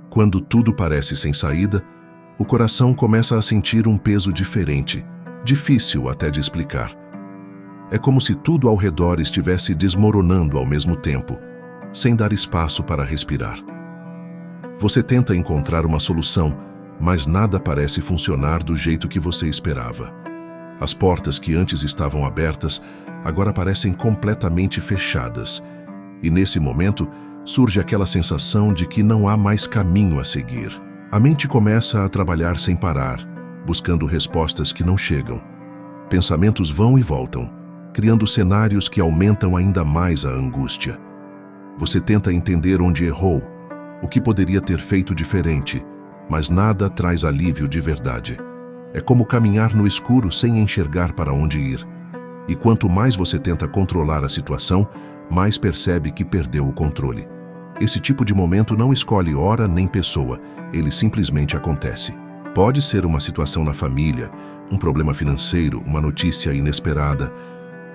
Quando tudo parece sem saída, o coração começa a sentir um peso diferente, difícil até de explicar. É como se tudo ao redor estivesse desmoronando ao mesmo tempo, sem dar espaço para respirar. Você tenta encontrar uma solução, mas nada parece funcionar do jeito que você esperava. As portas que antes estavam abertas agora parecem completamente fechadas, e nesse momento surge aquela sensação de que não há mais caminho a seguir. A mente começa a trabalhar sem parar, buscando respostas que não chegam. Pensamentos vão e voltam, criando cenários que aumentam ainda mais a angústia. Você tenta entender onde errou, o que poderia ter feito diferente, mas nada traz alívio de verdade. É como caminhar no escuro sem enxergar para onde ir. E quanto mais você tenta controlar a situação, mais percebe que perdeu o controle. Esse tipo de momento não escolhe hora nem pessoa, ele simplesmente acontece. Pode ser uma situação na família, um problema financeiro, uma notícia inesperada,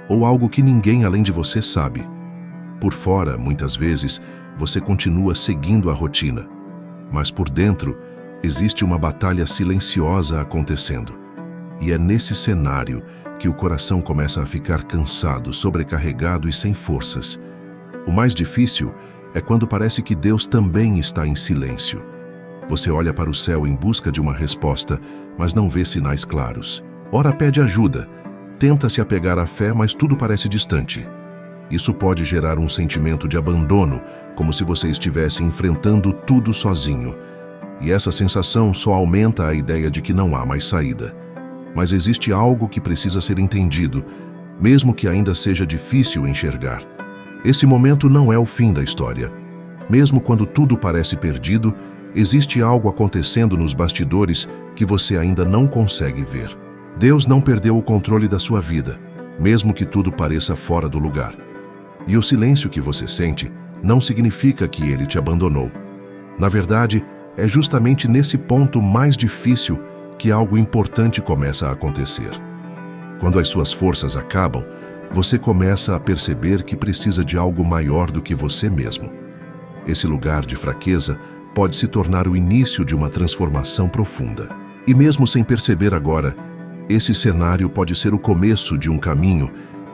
ou algo que ninguém além de você sabe. Por fora, muitas vezes, você continua seguindo a rotina, mas por dentro, existe uma batalha silenciosa acontecendo. E é nesse cenário que o coração começa a ficar cansado, sobrecarregado e sem forças. O mais difícil é quando parece que Deus também está em silêncio. Você olha para o céu em busca de uma resposta, mas não vê sinais claros. Ora pede ajuda, tenta se apegar à fé, mas tudo parece distante. Isso pode gerar um sentimento de abandono, como se você estivesse enfrentando tudo sozinho. E essa sensação só aumenta a ideia de que não há mais saída. Mas existe algo que precisa ser entendido, mesmo que ainda seja difícil enxergar. Esse momento não é o fim da história. Mesmo quando tudo parece perdido, existe algo acontecendo nos bastidores que você ainda não consegue ver. Deus não perdeu o controle da sua vida, mesmo que tudo pareça fora do lugar. E o silêncio que você sente não significa que Ele te abandonou. Na verdade, é justamente nesse ponto mais difícil que algo importante começa a acontecer. Quando as suas forças acabam, você começa a perceber que precisa de algo maior do que você mesmo. Esse lugar de fraqueza pode se tornar o início de uma transformação profunda. E mesmo sem perceber agora, esse cenário pode ser o começo de um caminho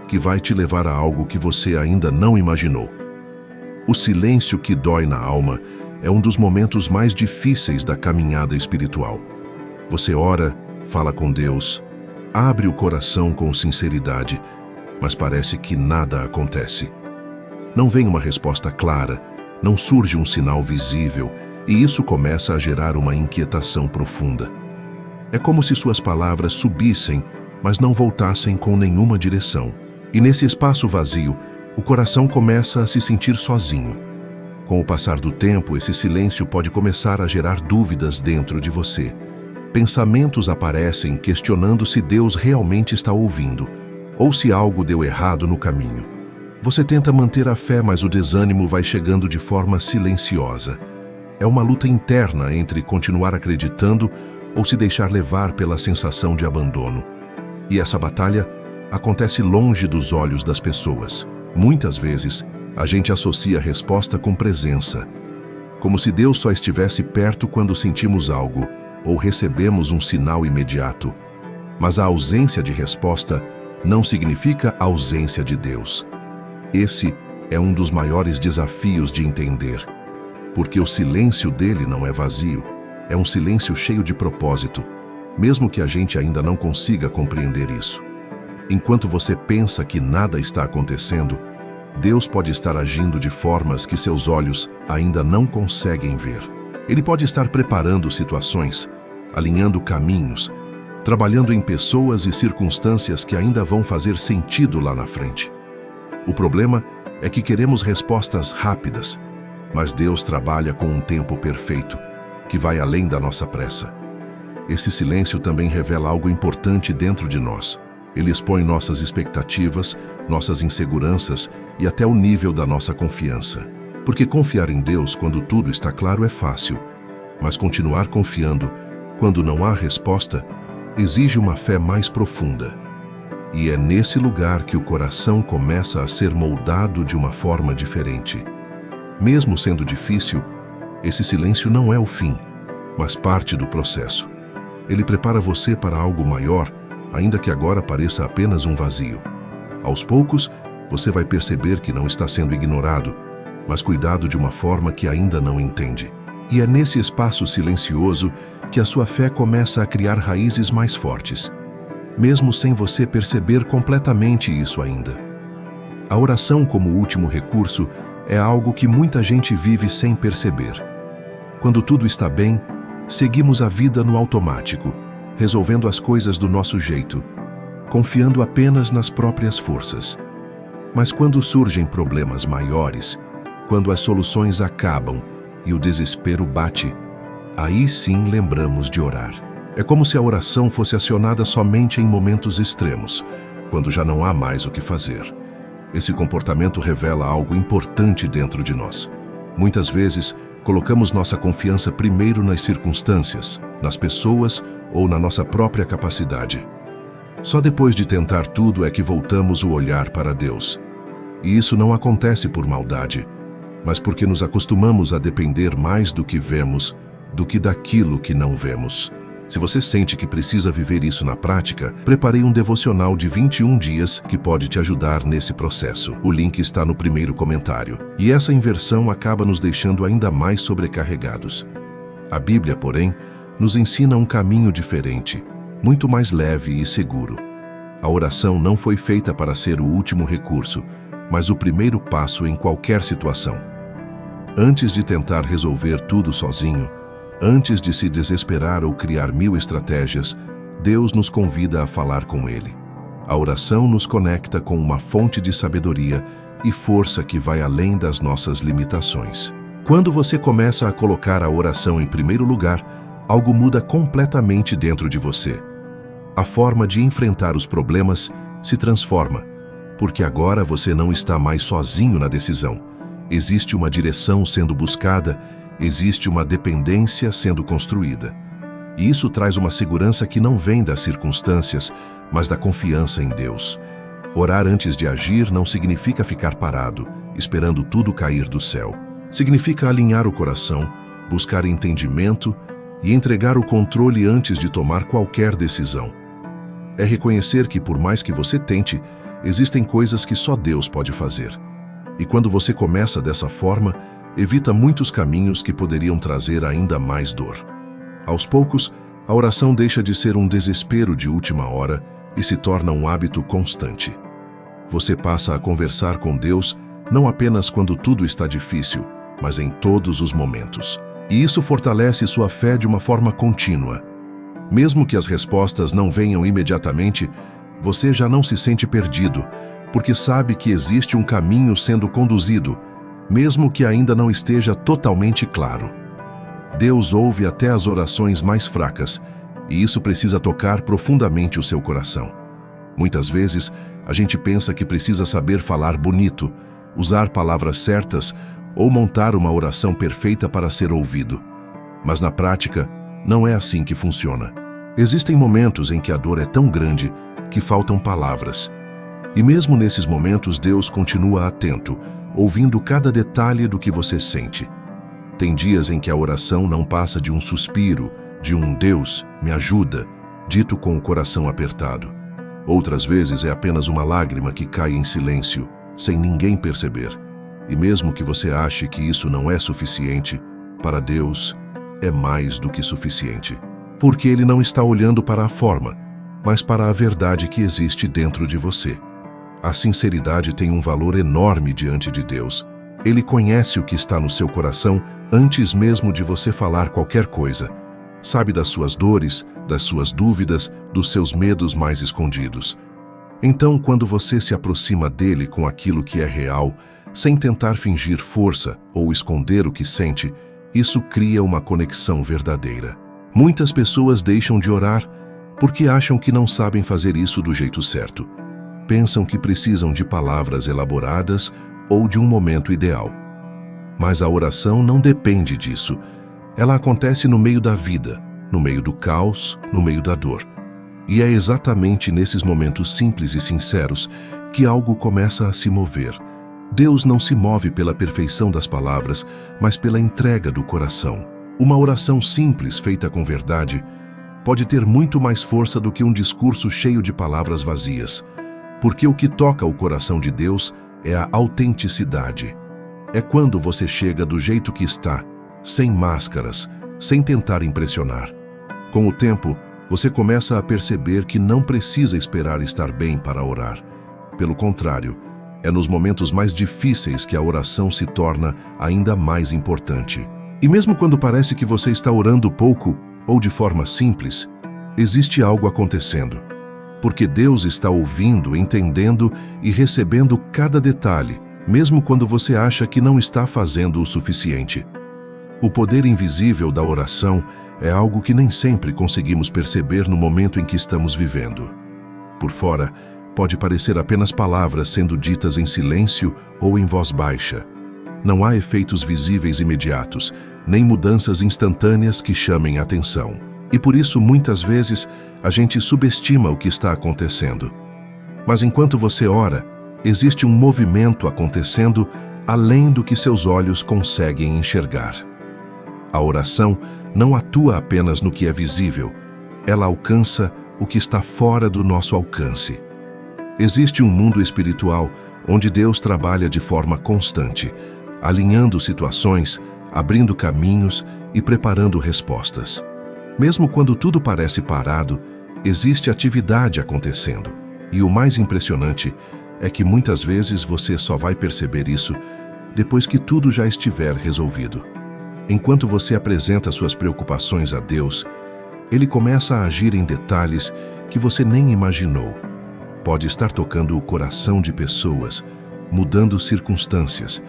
que vai te levar a algo que você ainda não imaginou. O silêncio que dói na alma é um dos momentos mais difíceis da caminhada espiritual. Você ora, fala com Deus, abre o coração com sinceridade, mas parece que nada acontece. Não vem uma resposta clara, não surge um sinal visível, e isso começa a gerar uma inquietação profunda. É como se suas palavras subissem, mas não voltassem com nenhuma direção. E nesse espaço vazio, o coração começa a se sentir sozinho. Com o passar do tempo, esse silêncio pode começar a gerar dúvidas dentro de você. Pensamentos aparecem questionando se Deus realmente está ouvindo, ou se algo deu errado no caminho. Você tenta manter a fé, mas o desânimo vai chegando de forma silenciosa. É uma luta interna entre continuar acreditando ou se deixar levar pela sensação de abandono. E essa batalha acontece longe dos olhos das pessoas. Muitas vezes, a gente associa a resposta com presença, como se Deus só estivesse perto quando sentimos algo ou recebemos um sinal imediato. Mas a ausência de resposta não significa ausência de Deus. Esse é um dos maiores desafios de entender, porque o silêncio dele não é vazio, é um silêncio cheio de propósito, mesmo que a gente ainda não consiga compreender isso. Enquanto você pensa que nada está acontecendo, Deus pode estar agindo de formas que seus olhos ainda não conseguem ver. Ele pode estar preparando situações, alinhando caminhos, trabalhando em pessoas e circunstâncias que ainda vão fazer sentido lá na frente. O problema é que queremos respostas rápidas, mas Deus trabalha com um tempo perfeito, que vai além da nossa pressa. Esse silêncio também revela algo importante dentro de nós. Ele expõe nossas expectativas, nossas inseguranças e até o nível da nossa confiança. Porque confiar em Deus quando tudo está claro é fácil, mas continuar confiando quando não há resposta exige uma fé mais profunda. E é nesse lugar que o coração começa a ser moldado de uma forma diferente. Mesmo sendo difícil, Esse silêncio não é o fim, mas parte do processo. Ele prepara você para algo maior, ainda que agora pareça apenas um vazio. Aos poucos, você vai perceber que não está sendo ignorado, mas cuidado de uma forma que ainda não entende. E é nesse espaço silencioso que a sua fé começa a criar raízes mais fortes, mesmo sem você perceber completamente isso ainda. A oração como último recurso é algo que muita gente vive sem perceber. Quando tudo está bem, seguimos a vida no automático, resolvendo as coisas do nosso jeito, confiando apenas nas próprias forças. Mas quando surgem problemas maiores, quando as soluções acabam e o desespero bate, aí sim lembramos de orar. É como se a oração fosse acionada somente em momentos extremos, quando já não há mais o que fazer. Esse comportamento revela algo importante dentro de nós. Muitas vezes, colocamos nossa confiança primeiro nas circunstâncias, nas pessoas ou na nossa própria capacidade. Só depois de tentar tudo é que voltamos o olhar para Deus. E isso não acontece por maldade, mas porque nos acostumamos a depender mais do que vemos do que daquilo que não vemos. Se você sente que precisa viver isso na prática, preparei um devocional de 21 dias que pode te ajudar nesse processo. O link está no primeiro comentário. E essa inversão acaba nos deixando ainda mais sobrecarregados. A Bíblia, porém, nos ensina um caminho diferente, muito mais leve e seguro. A oração não foi feita para ser o último recurso, mas o primeiro passo em qualquer situação. Antes de tentar resolver tudo sozinho, antes de se desesperar ou criar 1000 estratégias, Deus nos convida a falar com Ele. A oração nos conecta com uma fonte de sabedoria e força que vai além das nossas limitações. Quando você começa a colocar a oração em primeiro lugar, algo muda completamente dentro de você. A forma de enfrentar os problemas se transforma, porque agora você não está mais sozinho na decisão. Existe uma direção sendo buscada, existe uma dependência sendo construída. E isso traz uma segurança que não vem das circunstâncias, mas da confiança em Deus. Orar antes de agir não significa ficar parado, esperando tudo cair do céu. Significa alinhar o coração, buscar entendimento e entregar o controle antes de tomar qualquer decisão. É reconhecer que, por mais que você tente, existem coisas que só Deus pode fazer. E quando você começa dessa forma, evita muitos caminhos que poderiam trazer ainda mais dor. Aos poucos, a oração deixa de ser um desespero de última hora e se torna um hábito constante. Você passa a conversar com Deus não apenas quando tudo está difícil, mas em todos os momentos. E isso fortalece sua fé de uma forma contínua. Mesmo que as respostas não venham imediatamente, você já não se sente perdido, porque sabe que existe um caminho sendo conduzido, mesmo que ainda não esteja totalmente claro. Deus ouve até as orações mais fracas, e isso precisa tocar profundamente o seu coração. Muitas vezes, a gente pensa que precisa saber falar bonito, usar palavras certas ou montar uma oração perfeita para ser ouvido. Mas na prática, não é assim que funciona. Existem momentos em que a dor é tão grande que faltam palavras. E mesmo nesses momentos, Deus continua atento, ouvindo cada detalhe do que você sente. Tem dias em que a oração não passa de um suspiro, de um "Deus, me ajuda", dito com o coração apertado. Outras vezes é apenas uma lágrima que cai em silêncio, sem ninguém perceber. E mesmo que você ache que isso não é suficiente, para Deus é mais do que suficiente. Porque Ele não está olhando para a forma, mas para a verdade que existe dentro de você. A sinceridade tem um valor enorme diante de Deus. Ele conhece o que está no seu coração antes mesmo de você falar qualquer coisa. Sabe das suas dores, das suas dúvidas, dos seus medos mais escondidos. Então, quando você se aproxima dele com aquilo que é real, sem tentar fingir força ou esconder o que sente, isso cria uma conexão verdadeira. Muitas pessoas deixam de orar porque acham que não sabem fazer isso do jeito certo. Pensam que precisam de palavras elaboradas ou de um momento ideal. Mas a oração não depende disso. Ela acontece no meio da vida, no meio do caos, no meio da dor. E é exatamente nesses momentos simples e sinceros que algo começa a se mover. Deus não se move pela perfeição das palavras, mas pela entrega do coração. Uma oração simples, feita com verdade, pode ter muito mais força do que um discurso cheio de palavras vazias, porque o que toca o coração de Deus é a autenticidade. É quando você chega do jeito que está, sem máscaras, sem tentar impressionar. Com o tempo, você começa a perceber que não precisa esperar estar bem para orar. Pelo contrário, é nos momentos mais difíceis que a oração se torna ainda mais importante. E mesmo quando parece que você está orando pouco ou de forma simples, existe algo acontecendo. Porque Deus está ouvindo, entendendo e recebendo cada detalhe, mesmo quando você acha que não está fazendo o suficiente. O poder invisível da oração é algo que nem sempre conseguimos perceber no momento em que estamos vivendo. Por fora, pode parecer apenas palavras sendo ditas em silêncio ou em voz baixa. Não há efeitos visíveis imediatos, nem mudanças instantâneas que chamem a atenção. E por isso, muitas vezes, a gente subestima o que está acontecendo. Mas enquanto você ora, existe um movimento acontecendo além do que seus olhos conseguem enxergar. A oração não atua apenas no que é visível, ela alcança o que está fora do nosso alcance. Existe um mundo espiritual onde Deus trabalha de forma constante, alinhando situações, abrindo caminhos e preparando respostas. Mesmo quando tudo parece parado, existe atividade acontecendo. E o mais impressionante é que muitas vezes você só vai perceber isso depois que tudo já estiver resolvido. Enquanto você apresenta suas preocupações a Deus, Ele começa a agir em detalhes que você nem imaginou. Pode estar tocando o coração de pessoas, mudando circunstâncias,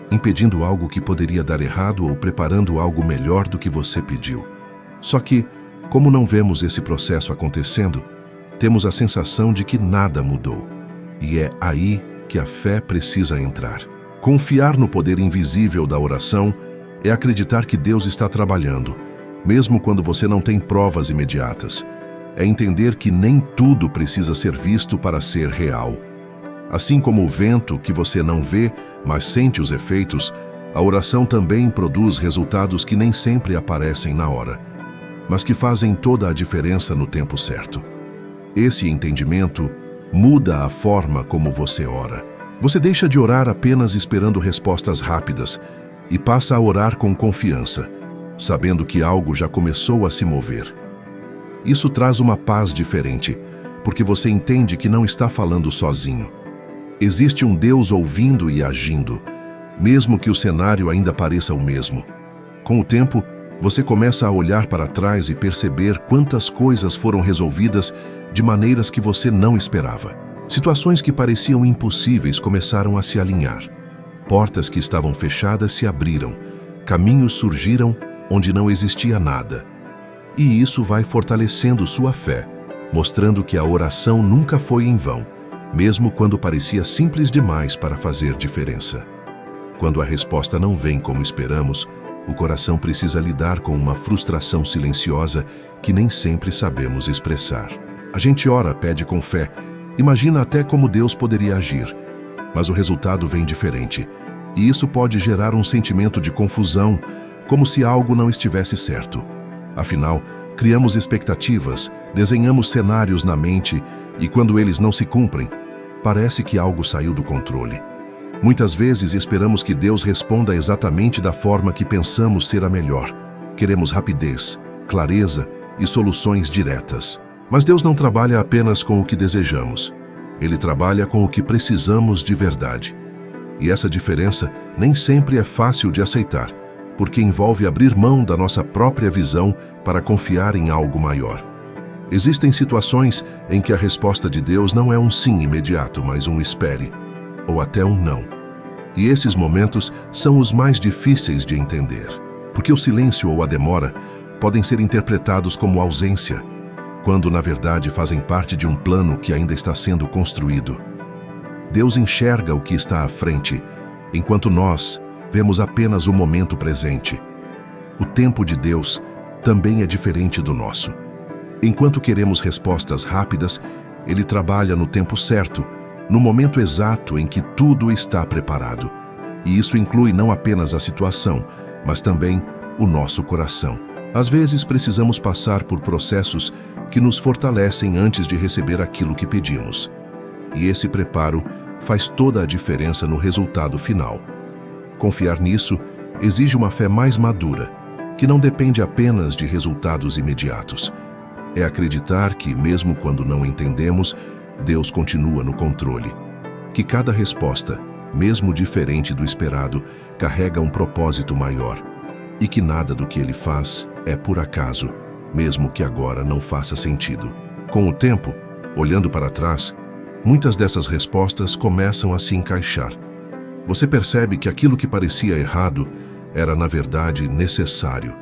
impedindo algo que poderia dar errado ou preparando algo melhor do que você pediu. Só que, como não vemos esse processo acontecendo, temos a sensação de que nada mudou. E é aí que a fé precisa entrar. Confiar no poder invisível da oração é acreditar que Deus está trabalhando, mesmo quando você não tem provas imediatas. É entender que nem tudo precisa ser visto para ser real. Assim como o vento que você não vê, mas sente os efeitos, a oração também produz resultados que nem sempre aparecem na hora, mas que fazem toda a diferença no tempo certo. Esse entendimento muda a forma como você ora. Você deixa de orar apenas esperando respostas rápidas e passa a orar com confiança, sabendo que algo já começou a se mover. Isso traz uma paz diferente, porque você entende que não está falando sozinho. Existe um Deus ouvindo e agindo, mesmo que o cenário ainda pareça o mesmo. Com o tempo, você começa a olhar para trás e perceber quantas coisas foram resolvidas de maneiras que você não esperava. Situações que pareciam impossíveis começaram a se alinhar. Portas que estavam fechadas se abriram, caminhos surgiram onde não existia nada. E isso vai fortalecendo sua fé, mostrando que a oração nunca foi em vão, mesmo quando parecia simples demais para fazer diferença. Quando a resposta não vem como esperamos, o coração precisa lidar com uma frustração silenciosa que nem sempre sabemos expressar. A gente ora, pede com fé, imagina até como Deus poderia agir, mas o resultado vem diferente. E isso pode gerar um sentimento de confusão, como se algo não estivesse certo. Afinal, criamos expectativas, desenhamos cenários na mente e quando eles não se cumprem, parece que algo saiu do controle. Muitas vezes esperamos que Deus responda exatamente da forma que pensamos ser a melhor. Queremos rapidez, clareza e soluções diretas. Mas Deus não trabalha apenas com o que desejamos. Ele trabalha com o que precisamos de verdade. E essa diferença nem sempre é fácil de aceitar, porque envolve abrir mão da nossa própria visão para confiar em algo maior. Existem situações em que a resposta de Deus não é um sim imediato, mas um espere, ou até um não. E esses momentos são os mais difíceis de entender, porque o silêncio ou a demora podem ser interpretados como ausência, quando na verdade fazem parte de um plano que ainda está sendo construído. Deus enxerga o que está à frente, enquanto nós vemos apenas o momento presente. O tempo de Deus também é diferente do nosso. Enquanto queremos respostas rápidas, Ele trabalha no tempo certo, no momento exato em que tudo está preparado. E isso inclui não apenas a situação, mas também o nosso coração. Às vezes precisamos passar por processos que nos fortalecem antes de receber aquilo que pedimos. E esse preparo faz toda a diferença no resultado final. Confiar nisso exige uma fé mais madura, que não depende apenas de resultados imediatos. É acreditar que, mesmo quando não entendemos, Deus continua no controle. Que cada resposta, mesmo diferente do esperado, carrega um propósito maior. E que nada do que Ele faz é por acaso, mesmo que agora não faça sentido. Com o tempo, olhando para trás, muitas dessas respostas começam a se encaixar. Você percebe que aquilo que parecia errado era, na verdade, necessário.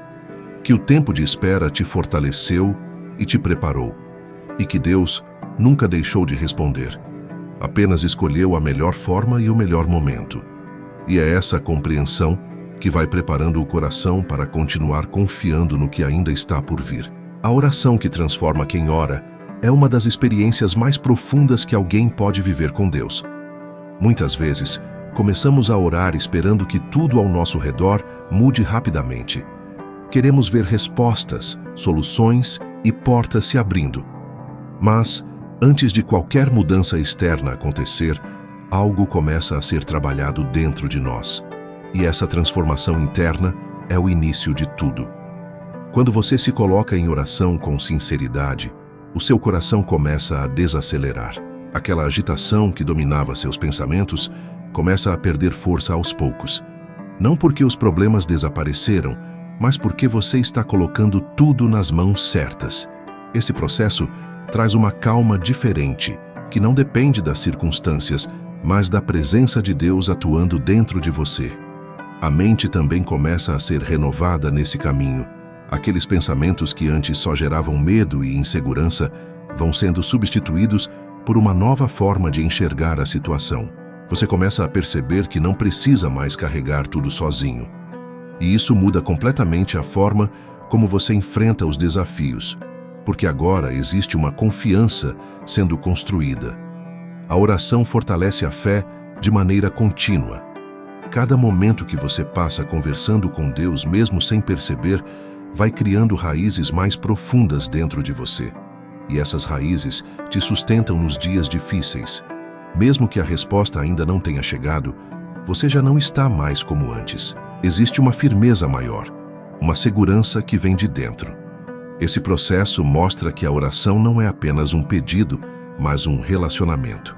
Que o tempo de espera te fortaleceu e te preparou. E que Deus nunca deixou de responder. Apenas escolheu a melhor forma e o melhor momento. E é essa compreensão que vai preparando o coração para continuar confiando no que ainda está por vir. A oração que transforma quem ora é uma das experiências mais profundas que alguém pode viver com Deus. Muitas vezes, começamos a orar esperando que tudo ao nosso redor mude rapidamente. Queremos ver respostas, soluções e portas se abrindo. Mas, antes de qualquer mudança externa acontecer, algo começa a ser trabalhado dentro de nós. E essa transformação interna é o início de tudo. Quando você se coloca em oração com sinceridade, o seu coração começa a desacelerar. Aquela agitação que dominava seus pensamentos começa a perder força aos poucos. Não porque os problemas desapareceram, mas porque você está colocando tudo nas mãos certas. Esse processo traz uma calma diferente, que não depende das circunstâncias, mas da presença de Deus atuando dentro de você. A mente também começa a ser renovada nesse caminho. Aqueles pensamentos que antes só geravam medo e insegurança vão sendo substituídos por uma nova forma de enxergar a situação. Você começa a perceber que não precisa mais carregar tudo sozinho. E isso muda completamente a forma como você enfrenta os desafios, porque agora existe uma confiança sendo construída. A oração fortalece a fé de maneira contínua. Cada momento que você passa conversando com Deus, mesmo sem perceber, vai criando raízes mais profundas dentro de você. E essas raízes te sustentam nos dias difíceis. Mesmo que a resposta ainda não tenha chegado, você já não está mais como antes. Existe uma firmeza maior, uma segurança que vem de dentro. Esse processo mostra que a oração não é apenas um pedido, mas um relacionamento.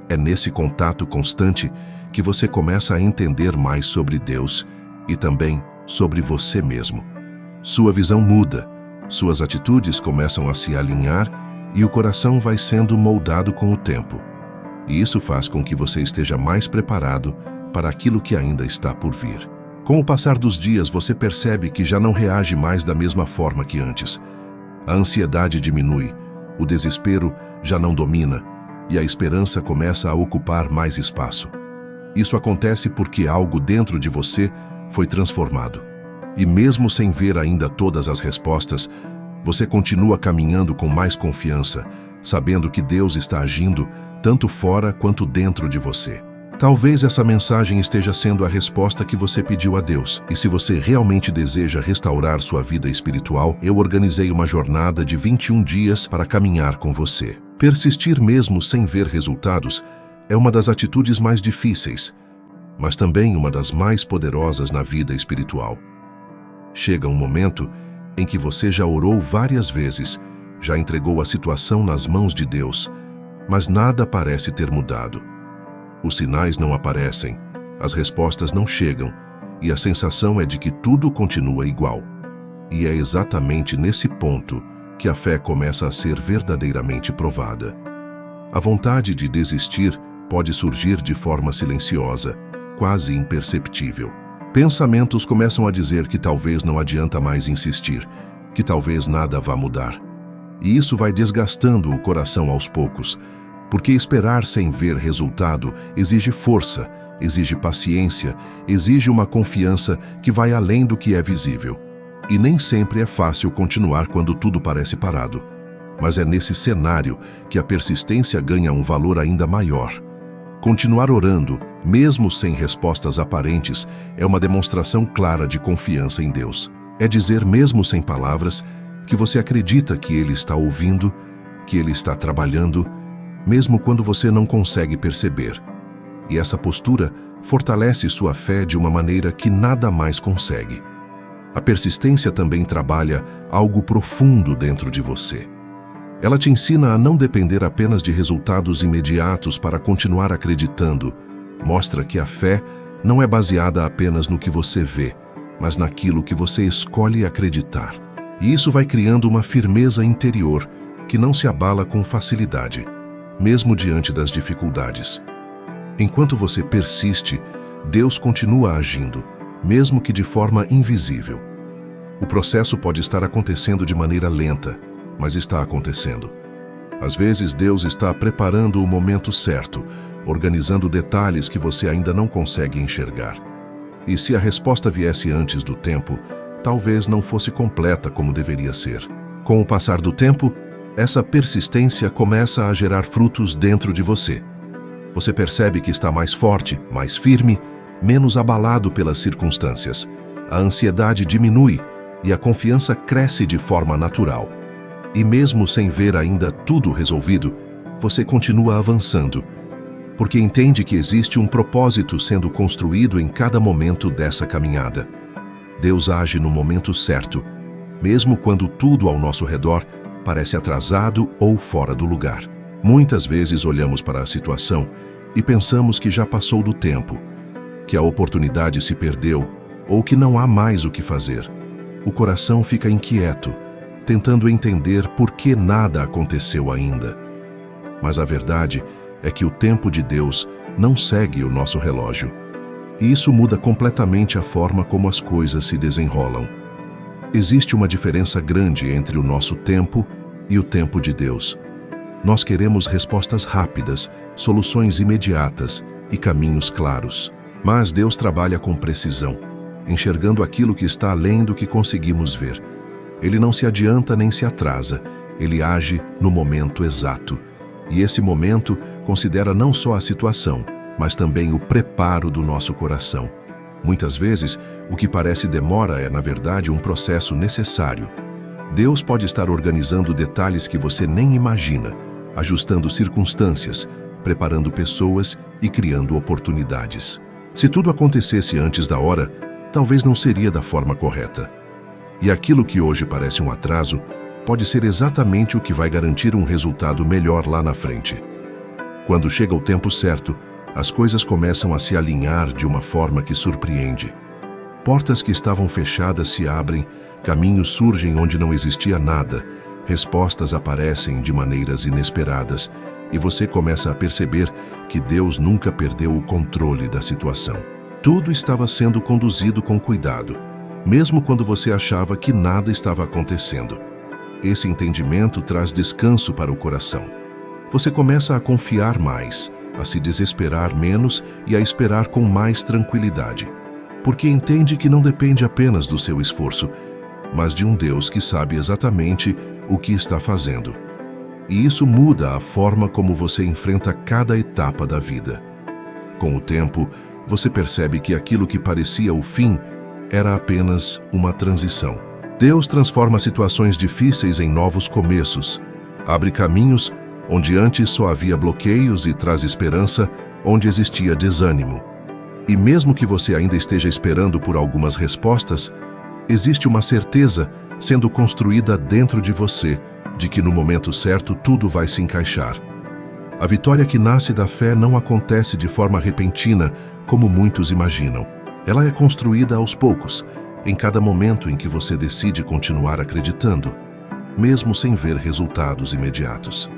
É nesse contato constante que você começa a entender mais sobre Deus e também sobre você mesmo. Sua visão muda, suas atitudes começam a se alinhar e o coração vai sendo moldado com o tempo. E isso faz com que você esteja mais preparado para aquilo que ainda está por vir. Com o passar dos dias, você percebe que já não reage mais da mesma forma que antes. A ansiedade diminui, o desespero já não domina e a esperança começa a ocupar mais espaço. Isso acontece porque algo dentro de você foi transformado. E mesmo sem ver ainda todas as respostas, você continua caminhando com mais confiança, sabendo que Deus está agindo tanto fora quanto dentro de você. Talvez essa mensagem esteja sendo a resposta que você pediu a Deus. E se você realmente deseja restaurar sua vida espiritual, eu organizei uma jornada de 21 dias para caminhar com você. Persistir mesmo sem ver resultados é uma das atitudes mais difíceis, mas também uma das mais poderosas na vida espiritual. Chega um momento em que você já orou várias vezes, já entregou a situação nas mãos de Deus, mas nada parece ter mudado. Os sinais não aparecem, as respostas não chegam e a sensação é de que tudo continua igual. E é exatamente nesse ponto que a fé começa a ser verdadeiramente provada. A vontade de desistir pode surgir de forma silenciosa, quase imperceptível. Pensamentos começam a dizer que talvez não adianta mais insistir, que talvez nada vá mudar. E isso vai desgastando o coração aos poucos, porque esperar sem ver resultado exige força, exige paciência, exige uma confiança que vai além do que é visível. E nem sempre é fácil continuar quando tudo parece parado. Mas é nesse cenário que a persistência ganha um valor ainda maior. Continuar orando, mesmo sem respostas aparentes, é uma demonstração clara de confiança em Deus. É dizer, mesmo sem palavras, que você acredita que Ele está ouvindo, que Ele está trabalhando, mesmo quando você não consegue perceber. E essa postura fortalece sua fé de uma maneira que nada mais consegue. A persistência também trabalha algo profundo dentro de você. Ela te ensina a não depender apenas de resultados imediatos para continuar acreditando. Mostra que a fé não é baseada apenas no que você vê, mas naquilo que você escolhe acreditar. E isso vai criando uma firmeza interior que não se abala com facilidade, mesmo diante das dificuldades. Enquanto você persiste, Deus continua agindo, mesmo que de forma invisível. O processo pode estar acontecendo de maneira lenta, mas está acontecendo. Às vezes, Deus está preparando o momento certo, organizando detalhes que você ainda não consegue enxergar. E se a resposta viesse antes do tempo, talvez não fosse completa como deveria ser. Com o passar do tempo, essa persistência começa a gerar frutos dentro de você. Você percebe que está mais forte, mais firme, menos abalado pelas circunstâncias. A ansiedade diminui e a confiança cresce de forma natural. E mesmo sem ver ainda tudo resolvido, você continua avançando, porque entende que existe um propósito sendo construído em cada momento dessa caminhada. Deus age no momento certo, mesmo quando tudo ao nosso redor parece atrasado ou fora do lugar. Muitas vezes olhamos para a situação e pensamos que já passou do tempo, que a oportunidade se perdeu ou que não há mais o que fazer. O coração fica inquieto, tentando entender por que nada aconteceu ainda. Mas a verdade é que o tempo de Deus não segue o nosso relógio. E isso muda completamente a forma como as coisas se desenrolam. Existe uma diferença grande entre o nosso tempo e o tempo de Deus. Nós queremos respostas rápidas, soluções imediatas e caminhos claros. Mas Deus trabalha com precisão, enxergando aquilo que está além do que conseguimos ver. Ele não se adianta nem se atrasa, ele age no momento exato. E esse momento considera não só a situação, mas também o preparo do nosso coração. Muitas vezes, o que parece demora é, na verdade, um processo necessário. Deus pode estar organizando detalhes que você nem imagina, ajustando circunstâncias, preparando pessoas e criando oportunidades. Se tudo acontecesse antes da hora, talvez não seria da forma correta. E aquilo que hoje parece um atraso, pode ser exatamente o que vai garantir um resultado melhor lá na frente. Quando chega o tempo certo, as coisas começam a se alinhar de uma forma que surpreende. Portas que estavam fechadas se abrem, caminhos surgem onde não existia nada, respostas aparecem de maneiras inesperadas e você começa a perceber que Deus nunca perdeu o controle da situação. Tudo estava sendo conduzido com cuidado, mesmo quando você achava que nada estava acontecendo. Esse entendimento traz descanso para o coração. Você começa a confiar mais, a se desesperar menos e a esperar com mais tranquilidade, porque entende que não depende apenas do seu esforço, mas de um Deus que sabe exatamente o que está fazendo. E isso muda a forma como você enfrenta cada etapa da vida. Com o tempo, você percebe que aquilo que parecia o fim era apenas uma transição. Deus transforma situações difíceis em novos começos, abre caminhos onde antes só havia bloqueios e traz esperança onde existia desânimo. E mesmo que você ainda esteja esperando por algumas respostas, existe uma certeza sendo construída dentro de você de que no momento certo tudo vai se encaixar. A vitória que nasce da fé não acontece de forma repentina, como muitos imaginam. Ela é construída aos poucos, em cada momento em que você decide continuar acreditando, mesmo sem ver resultados imediatos.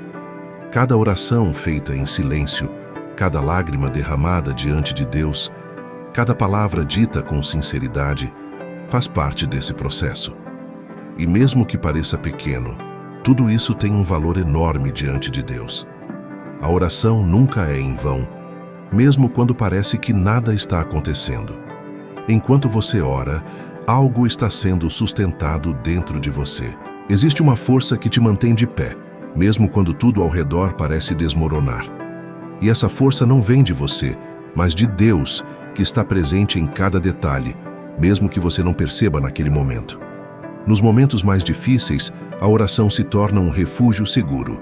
Cada oração feita em silêncio, cada lágrima derramada diante de Deus, cada palavra dita com sinceridade, faz parte desse processo. E mesmo que pareça pequeno, tudo isso tem um valor enorme diante de Deus. A oração nunca é em vão, mesmo quando parece que nada está acontecendo. Enquanto você ora, algo está sendo sustentado dentro de você. Existe uma força que te mantém de pé, mesmo quando tudo ao redor parece desmoronar. E essa força não vem de você, mas de Deus, que está presente em cada detalhe, mesmo que você não perceba naquele momento. Nos momentos mais difíceis, a oração se torna um refúgio seguro.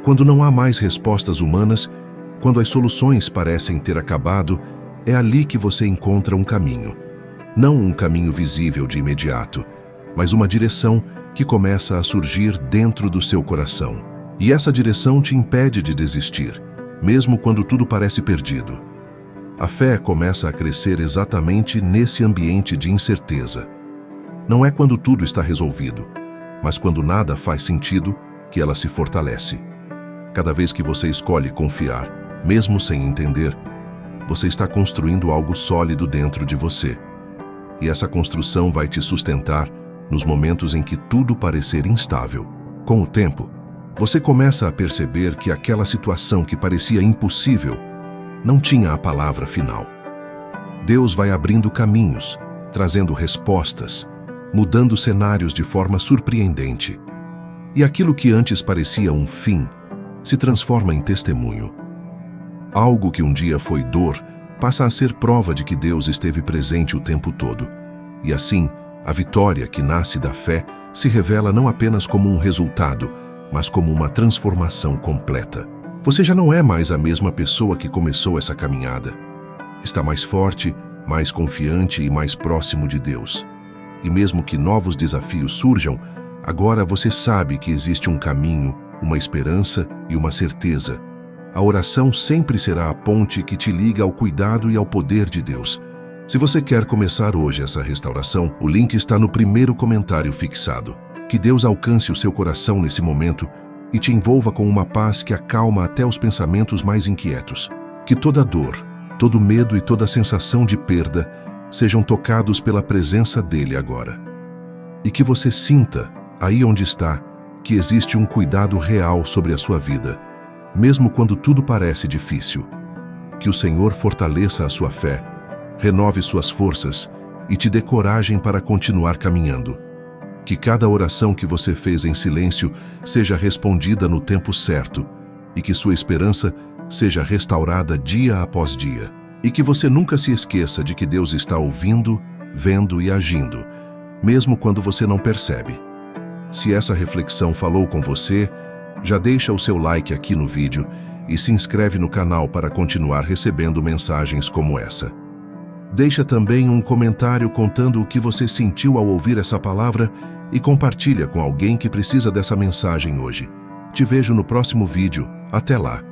Quando não há mais respostas humanas, quando as soluções parecem ter acabado, é ali que você encontra um caminho. Não um caminho visível de imediato, mas uma direção que começa a surgir dentro do seu coração. E essa direção te impede de desistir, mesmo quando tudo parece perdido. A fé começa a crescer exatamente nesse ambiente de incerteza. Não é quando tudo está resolvido, mas quando nada faz sentido que ela se fortalece. Cada vez que você escolhe confiar, mesmo sem entender, você está construindo algo sólido dentro de você. E essa construção vai te sustentar nos momentos em que tudo parecer instável. Com o tempo, você começa a perceber que aquela situação que parecia impossível não tinha a palavra final. Deus vai abrindo caminhos, trazendo respostas, mudando cenários de forma surpreendente. E aquilo que antes parecia um fim se transforma em testemunho. Algo que um dia foi dor passa a ser prova de que Deus esteve presente o tempo todo. E assim, a vitória que nasce da fé se revela não apenas como um resultado, mas como uma transformação completa. Você já não é mais a mesma pessoa que começou essa caminhada. Está mais forte, mais confiante e mais próximo de Deus. E mesmo que novos desafios surjam, agora você sabe que existe um caminho, uma esperança e uma certeza. A oração sempre será a ponte que te liga ao cuidado e ao poder de Deus. Se você quer começar hoje essa restauração, o link está no primeiro comentário fixado. Que Deus alcance o seu coração nesse momento e te envolva com uma paz que acalma até os pensamentos mais inquietos. Que toda dor, todo medo e toda sensação de perda sejam tocados pela presença dele agora. E que você sinta, aí onde está, que existe um cuidado real sobre a sua vida, mesmo quando tudo parece difícil. Que o Senhor fortaleça a sua fé, renove suas forças e te dê coragem para continuar caminhando. Que cada oração que você fez em silêncio seja respondida no tempo certo e que sua esperança seja restaurada dia após dia. E que você nunca se esqueça de que Deus está ouvindo, vendo e agindo, mesmo quando você não percebe. Se essa reflexão falou com você, já deixa o seu like aqui no vídeo e se inscreve no canal para continuar recebendo mensagens como essa. Deixa também um comentário contando o que você sentiu ao ouvir essa palavra e compartilha com alguém que precisa dessa mensagem hoje. Te vejo no próximo vídeo. Até lá!